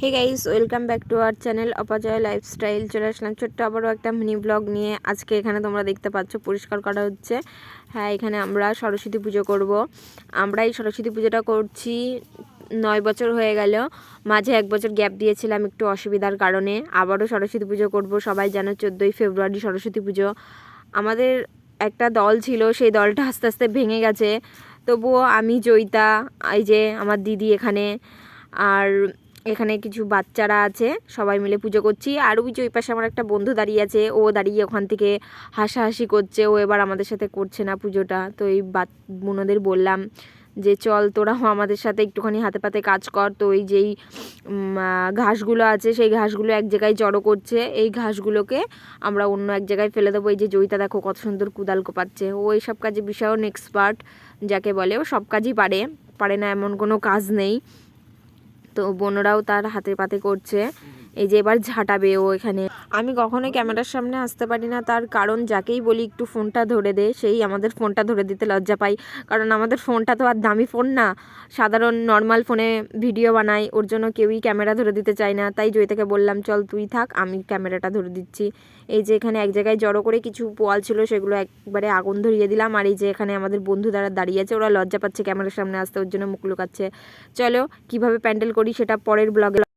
Hey guys, welcome back to our channel অপজয় lifestyle. চলে আসলাম ছোট্ট আবারও একটা মিনি ব্লগ নিয়ে। আজকে এখানে তোমরা দেখতে পাচ্ছ পরিষ্কার করা হচ্ছে। হ্যাঁ, এখানে আমরা সরস্বতী পুজো করব। আমরা এই সরস্বতী পুজোটা করছি 9 বছর হয়ে গেল। মাঝে 1 বছর গ্যাপ দিয়েছিলাম একটু অসুবিধার কারণে। আবারও সরস্বতী পুজো করব। সবাই জানো 14ই ফেব্রুয়ারি সরস্বতী পুজো। আমাদের একটা দল ছিল, সেই দলটা আস্তে আস্তে ভেঙে গেছে। তবুও আমি, জয়িতা, এই যে আমার দিদি এখানে, আর এখানে কিছু বাচ্চারা আছে, সবাই মিলে পুজো করছি। আর ওই যে ওই পাশে আমার একটা বন্ধু দাঁড়িয়ে আছে, ও দাঁড়িয়ে ওখান থেকে হাসাহাসি করছে। ও এবার আমাদের সাথে করছে না পুজোটা। তো এই বোনদের বললাম যে চল তোরাও আমাদের সাথে একটুখানি হাতে পাতে কাজ কর। তো এই যেই ঘাসগুলো আছে, সেই ঘাসগুলো এক জায়গায় জড়ো করছে। এই ঘাসগুলোকে আমরা অন্য এক জায়গায় ফেলে দেবো। এই যে জয়িতা দেখো কত সুন্দর কুদাল কোপাচ্ছে। ও এইসব কাজে ভীষণ এক্সপার্ট যাকে বলে। ও সব কাজই পারে না এমন কোনো কাজ নেই। তো বোনরাও তার হাতে পাতে করছে। এই যে এবার ঝাঁটাবে ও এখানে। আমি কখনোই ক্যামেরার সামনে আসতে পারি না, তার কারণ যাকেই বলি একটু ফোনটা ধরে দে, সেই আমাদের ফোনটা ধরে দিতে লজ্জা পাই। কারণ আমাদের ফোনটা তো আর দামি ফোন না, সাধারণ নর্মাল ফোনে ভিডিও বানাই, ওর জন্য কেউই ক্যামেরা ধরে দিতে চায় না। তাই জয়িতাকে বললাম চল তুই থাক, আমি ক্যামেরাটা ধরে দিচ্ছি। এই যে এখানে এক জায়গায় জড়ো করে কিছু পোয়াল ছিল, সেগুলো একবারে আগুন ধরিয়ে দিলাম। আর এই যে এখানে আমাদের বন্ধু দ্বারা দাঁড়িয়ে আছে, ওরা লজ্জা পাচ্ছে ক্যামেরার সামনে আসতে, ওর জন্য মুখ লুকাচ্ছে। চলো কিভাবে প্যান্ডেল করি সেটা পরের ব্লগে